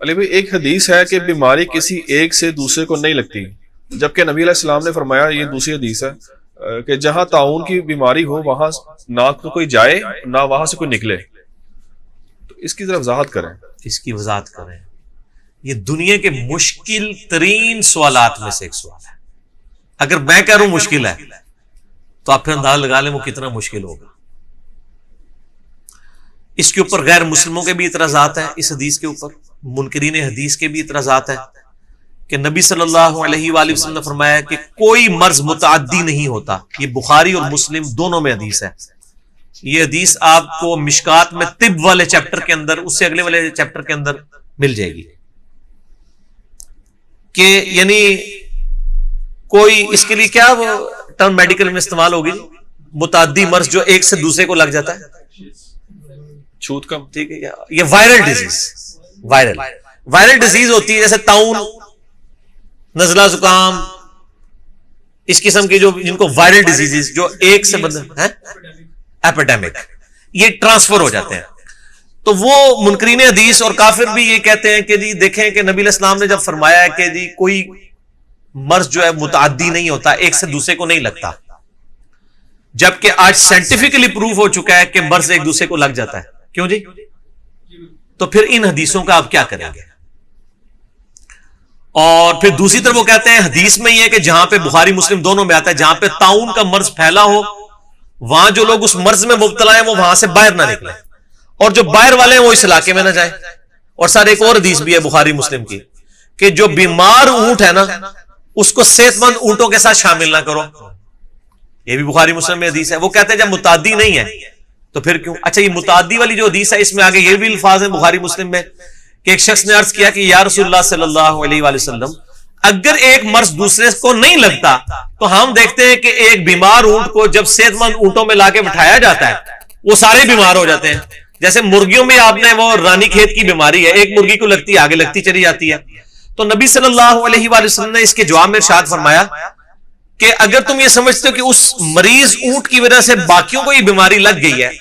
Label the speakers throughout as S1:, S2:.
S1: علی بھائی ایک حدیث ہے کہ بیماری کسی ایک سے دوسرے کو نہیں لگتی، جبکہ نبی علیہ السلام نے فرمایا، یہ دوسری حدیث ہے، کہ جہاں طاعون کی بیماری ہو وہاں نہ تو کوئی جائے نہ وہاں سے کوئی نکلے. تو اس کی ذرا وضاحت کریں.
S2: اس کی وضاحت کریں. یہ دنیا کے مشکل ترین سوالات میں سے ایک سوال ہے. اگر میں کہہ رہا ہوں مشکل ہے تو آپ پھر اندازہ لگا لیں وہ کتنا مشکل ہوگا. اس کے اوپر غیر مسلموں کے بھی اعتراضات ہیں، اس حدیث کے اوپر منکرین حدیث کے بھی اعتراضات ہیں کہ نبی صلی اللہ علیہ وآلہ وسلم نے فرمایا کہ کوئی مرض متعدی نہیں ہوتا. یہ بخاری اور مسلم دونوں میں حدیث ہے. یہ حدیث آپ کو مشکات میں طب والے چیپٹر کے اندر، اس سے اگلے والے چیپٹر کے اندر مل جائے گی کہ یعنی کوئی اس کے لیے کیا وہ ٹرم میڈیکل میں استعمال ہوگی، متعدی مرض جو ایک سے دوسرے کو لگ جاتا ہے،
S1: چھوت کم،
S2: ٹھیک ہے. یہ وائرل ڈیزیز، وائرل ڈیزیز ہوتی ہے جیسے طاعون، نزلہ زکام، اس قسم کی جو جن کو وائرل ڈیزیز جو ایک سے ایپیڈیمک، یہ ٹرانسفر ہو جاتے ہیں. تو وہ منکرین حدیث اور کافر بھی یہ کہتے ہیں کہ جی دیکھیں کہ نبی علیہ السلام نے جب فرمایا ہے کہ جی کوئی مرض جو ہے متعدی نہیں ہوتا، ایک سے دوسرے کو نہیں لگتا، جبکہ آج سائنٹیفکلی پروف ہو چکا ہے کہ مرض ایک دوسرے کو لگ جاتا ہے. کیوں جی؟ تو پھر ان حدیثوں کا آپ کیا کریں گے؟ اور پھر دوسری طرف وہ کہتے ہیں حدیث میں یہ ہے کہ جہاں پہ بخاری مسلم دونوں میں آتا ہے جہاں پہ طاعون کا مرض پھیلا ہو وہاں جو لوگ اس مرض میں مبتلا ہیں وہ وہاں سے باہر نہ نکلیں، اور جو باہر والے ہیں وہ اس علاقے میں نہ جائیں. اور سر ایک اور حدیث بھی ہے بخاری مسلم کی کہ جو بیمار اونٹ ہے نا اس کو صحت مند اونٹوں کے ساتھ شامل نہ کرو. یہ بھی بخاری مسلم میں حدیث ہے. وہ کہتے ہیں جب متعدی نہیں ہے تو پھر کیوں؟ اچھا یہ متعدی والی جو حدیث ہے اس میں آگے یہ بھی الفاظ ہیں بخاری مسلم میں کہ ایک شخص نے عرض کیا کہ یا رسول اللہ صلی اللہ علیہ وآلہ وسلم، اگر ایک مرض دوسرے کو نہیں لگتا تو ہم دیکھتے ہیں کہ ایک بیمار اونٹ کو جب صحت مند اونٹوں میں لا کے بٹھایا جاتا ہے وہ سارے بیمار ہو جاتے ہیں. جیسے مرغیوں میں آپ نے وہ رانی کھیت کی بیماری ہے، ایک مرغی کو لگتی ہے آگے لگتی چلی جاتی ہے. تو نبی صلی اللہ علیہ وآلہ وسلم نے اس کے جواب میں ارشاد فرمایا کہ اگر تم یہ سمجھتے ہو کہ اس مریض اونٹ کی وجہ سے باقیوں کو یہ بیماری لگ گئی ہے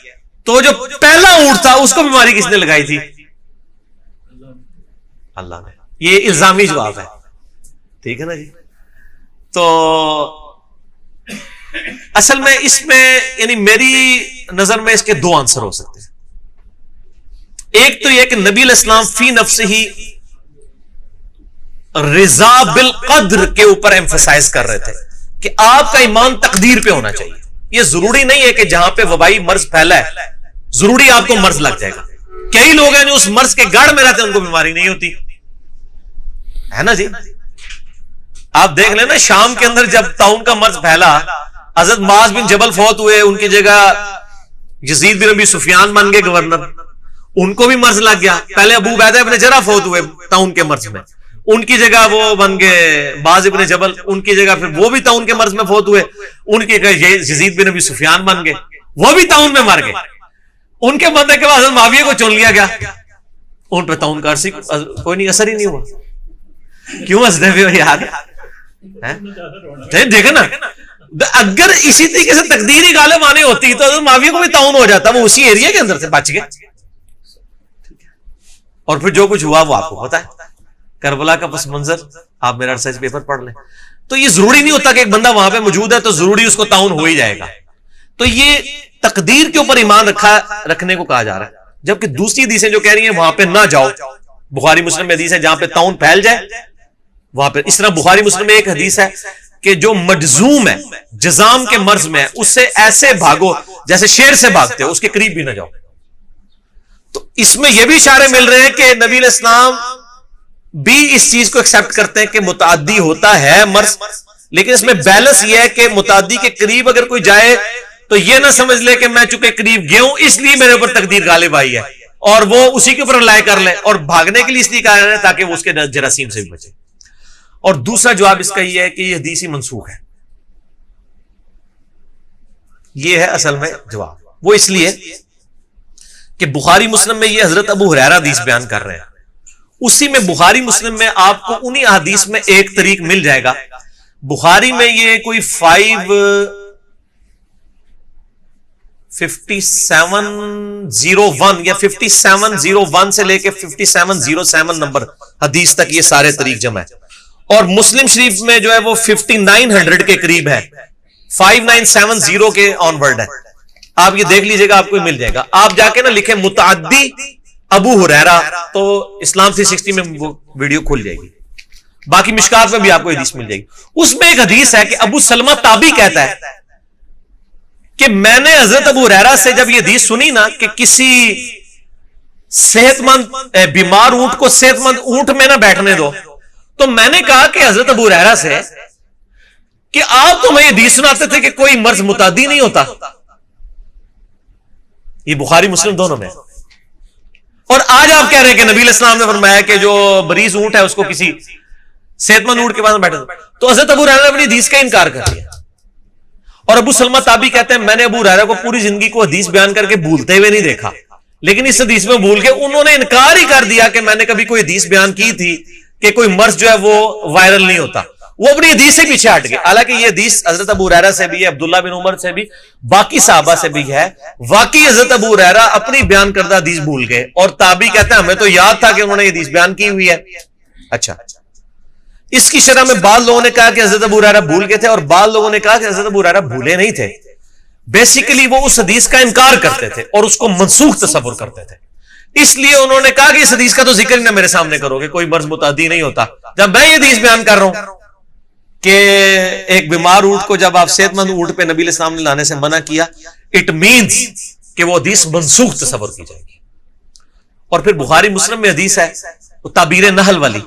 S2: تو جو پہلا اونٹ تھا اس کو بیماری کس نے لگائی تھی؟ اللہ نے. یہ الزامی جواب ہے، ٹھیک ہے نا جی. تو اصل میں اس میں یعنی میری نظر میں اس کے دو آنسر ہو سکتے ہیں. ایک تو یہ کہ نبی علیہ السلام فی نفس ہی رضا بالقدر کے اوپر ایمفسائز کر رہے تھے کہ آپ کا ایمان تقدیر پہ ہونا چاہیے. یہ ضروری نہیں ہے کہ جہاں پہ وبائی مرض پھیلا ہے ضروری آپ کو مرض لگ جائے گا. کئی لوگ ہیں جو اس مرض کے گڑھ میں رہتے ہیں ان کو بیماری نہیں ہوتی ہے نا جی. آپ دیکھ لیں نا شام کے اندر جب طاعون کا مرض پھیلا حضرت معاذ بن جبل فوت ہوئے، ان کی جگہ یزید بن ابی سفیان بن گئے گورنر، ان کو بھی مرض لگ گیا. پہلے ابو عبیدہ ابن جرح فوت ہوئے طاعون کے مرض میں، ان کی جگہ وہ بن گئے معاذ ابن جبل، ان کی جگہ پھر وہ بھی طاعون کے مرض میں فوت ہوئے، ان کی جگہ یزید بن ابی سفیان بن گئے، وہ بھی طاعون میں مر گئے. ان کے مرنے کے بعد حضرت معاویہ کو چن لیا گیا، ان پہ طاعون کا عرصی کوئی نہیں اثر ہی نہیں ہوا. کیوں ہنستے ہوئے یار؟ دیکھا نا، اگر اسی طریقے سے تقدیری غالب آنے ہوتی تو حضرت معاویہ کو بھی طاعون ہو جاتا، وہ اسی ایریا کے اندر سے بچ گئے. اور پھر جو کچھ ہوا وہ آپ کو پتا ہے، کربلا کا پس منظر آپ میرا ریسرچ پیپر پڑھ لیں. تو یہ ضروری نہیں ہوتا کہ ایک بندہ وہاں پہ موجود ہے تو ضروری اس کو طاعون ہو ہی جائے گا. تو یہ تقدیر کے اوپر ایمان رکھنے کو کہا جا رہا ہے. جبکہ دوسری حدیثیں جو کہہ رہی ہیں وہاں پہ نہ جاؤ، بخاری مسلم میں حدیث ہے جہاں پہ طاعون پھیل جائے وہاں پہ. اس طرح بخاری مسلم میں ایک حدیث ہے کہ جو مجزوم ہے، جزام کے مرض میں ہے، اس سے ایسے بھاگو جیسے شیر سے بھاگتے ہو، اس کے قریب بھی نہ جاؤ. تو اس میں یہ بھی اشارے مل رہے ہیں کہ نبی علیہ السلام بھی اس چیز کو ایکسپٹ کرتے ہیں کہ متعدی ہوتا ہے مرض، لیکن اس میں بیلنس یہ ہے کہ متعدی کے قریب اگر کوئی جائے تو یہ نہ سمجھ لے کہ میں چونکہ قریب گیا ہوں اس لیے میرے اوپر تقدیر غالب آئی ہے اور وہ اسی کے اوپر رائے کر لے، اور بھاگنے کے لیے اس لیے کہا ہے تاکہ وہ اس کے جراثیم سے بھی بچے. اور دوسرا جواب اس کا یہ ہے کہ یہ حدیث ہی منسوخ ہے. یہ ہے اصل میں جواب. وہ اس لیے کہ بخاری مسلم میں یہ حضرت ابو ہریرہ حدیث بیان کر رہے ہیں، اسی میں بخاری مسلم میں آپ کو انہی حدیث میں ایک طریق مل جائے گا. بخاری میں یہ کوئی 5701 یا 5701 سے لے کے 5707 نمبر حدیث تک یہ سارے طریق جمع ہے. اور مسلم شریف میں جو ہے وہ 5900 کے قریب ہے, 5970 کے آن ورڈ ہے. آپ یہ دیکھ لیجئے گا, آپ کو مل جائے گا. آپ جا کے نا لکھیں متعدی ابو ہریرہ تو اسلام 360 میں وہ ویڈیو کھل جائے گی. باقی مشکات میں بھی آپ کو حدیث مل جائے گی. اس میں ایک حدیث ہے کہ ابو سلمہ تابعی کہتا ہے کہ میں نے حضرت ابو ہریرہ سے جب یہ حدیث سنی نا کہ کسی صحت مند بیمار اونٹ کو صحت مند اونٹ میں نہ بیٹھنے دو, تو میں نے کہا کہ حضرت ابو ہریرہ سے کہ آپ تو میں یہ حدیث سناتے تھے کہ کوئی مرض متعدی نہیں ہوتا. یہ بخاری مسلم دونوں میں. اور آج آپ کہہ رہے ہیں کہ نبی علیہ السلام نے فرمایا کہ جو مریض اونٹ ہے اس کو کسی صحت مند اونٹ کے پاس بیٹھے, تو حضرت ابو ہریرہ نے اپنی حدیث کا انکار کر دیا. اور ابو سلمہ تابعی کہتے ہیں میں نے ابو ہریرہ کو پوری زندگی کو حدیث بیان کر کے بھولتے ہوئے نہیں دیکھا, لیکن اس حدیث میں بھول کے انہوں نے انکار ہی کر دیا کہ میں نے کبھی کوئی حدیث بیان کی تھی کہ کوئی مرض جو ہے وہ وائرل نہیں ہوتا. وہ اپنی حدیث سے پیچھے ہٹ گئے. حالانکہ یہ حدیث حضرت ابو ہریرہ سے بھی ہے, عبداللہ بن عمر سے بھی, باقی صحابہ سے بھی ہے. واقعی حضرت ابو ہریرہ اپنی بیان کردہ حدیث بھول گئے, اور تابعی کہتے ہیں ہمیں تو یاد تھا کہ انہوں نے یہ حدیث بیان کی ہوئی ہے. اچھا, اس کی شرح میں بعض لوگوں نے کہا کہ حضرت ابو ہریرہ بھول گئے تھے, اور بعض لوگوں نے کہا کہ حضرت ابو ہریرہ بھولے نہیں تھے. بیسیکلی وہ اس حدیث کا انکار کرتے تھے اور اس کو منسوخ تصور کرتے تھے. اس لیے انہوں نے کہا کہ اس حدیث کا تو ذکر ہی نہ میرے سامنے کرو گے, کوئی مرض متعدی نہیں ہوتا. جب میں یہ حدیث بیان کر رہا ہوں کہ ایک بیمار اونٹ کو جب آپ صحت مند اونٹ پہ نبی علیہ السلام نے لانے سے منع کیا, اٹ مینز کہ وہ حدیث منسوخ تصور کی جائے گی. اور پھر بخاری مسلم میں حدیث ہے وہ تعبیر نحل والی,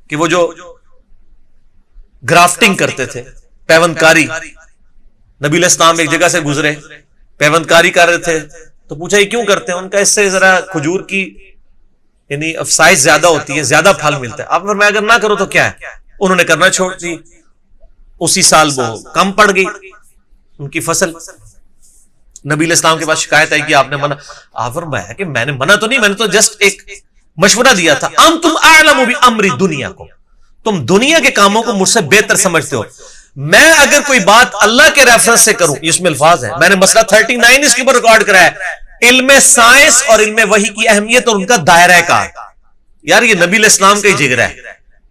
S2: کہ وہ جو گرافٹنگ کرتے تھے, پیوندکاری. نبی علیہ السلام ایک جگہ سے گزرے, پیوندکاری کر رہے تھے, تو پوچھا یہ کیوں کرتے ہیں؟ ان کا اس سے ذرا کھجور کی یعنی افسائش زیادہ ہوتی ہے, زیادہ پھل ملتا ہے. آپ نے فرمایا اگر نہ کرو تو کیا ہے؟ انہوں نے کرنا چھوڑ دی. اسی سال وہ کم پڑ گئی ان کی فصل. نبی علیہ السلام کے پاس شکایت آئی کہ آپ نے منع. آپ فرمایا کہ میں نے منع تو نہیں, میں نے تو جسٹ ایک مشورہ دیا تھا. انتم اعلم بامر دنیا کو, تم دنیا کے کاموں کو مجھ سے بہتر سمجھتے ہو. میں اگر کوئی بات اللہ کے ریفرنس سے کروں, اس میں الفاظ ہیں, میں نے مسئلہ 39 اس کے اوپر ریکارڈ کرایا ہے, علم سائنس اور علم وحی کی اہمیت اور ان کا دائرہ کار. یار یہ نبی علیہ السلام کا ہی جگر ہے.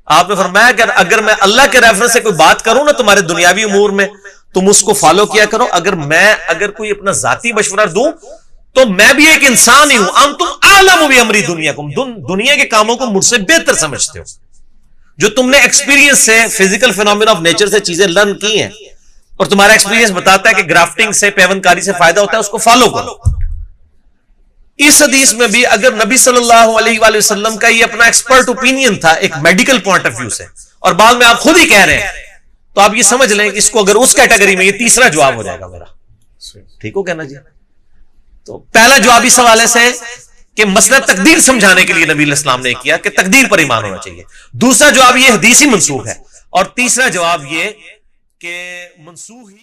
S2: آپ نے فرمایا کہ اگر میں اللہ کے ریفرنس سے کوئی بات کروں نا تمہارے دنیاوی امور میں, تم اس کو فالو کیا کرو. اگر کوئی اپنا ذاتی مشورہ دوں تو میں بھی ایک انسان ہی ہوں. انتم اعلم بامر دنیاکم, دنیا کے کاموں کو مجھ سے بہتر سمجھتے ہو. جو تم نے ایکسپیرینس سے, فزیکل فینومینا آف نیچر سے چیزیں لرن کی ہیں, اور تمہارا ایکسپیرینس بتاتا ہے کہ گرافٹنگ سے, پیوندکاری سے فائدہ ہوتا ہے, اس کو فالو کرو. اس حدیث میں بھی اگر نبی صلی اللہ علیہ وآلہ وسلم کا یہ اپنا ایکسپرٹ اوپینین تھا ایک میڈیکل پوائنٹ آف ویو سے, اور بعد میں آپ خود ہی کہہ رہے ہیں, تو آپ یہ سمجھ لیں اس کو اگر اس کیٹیگری میں, یہ تیسرا جواب ہو جائے گا میرا. ٹھیک ہو کہنا جی؟ تو پہلا جواب اس حوالے سے کہ مسئلہ تقدیر سمجھانے کے لیے نبی علیہ السلام نے کیا کہ تقدیر پر ایمان ہونا چاہیے. دوسرا جواب یہ حدیث ہی منسوخ ہے, اور تیسرا جواب یہ کہ منسوخ ہی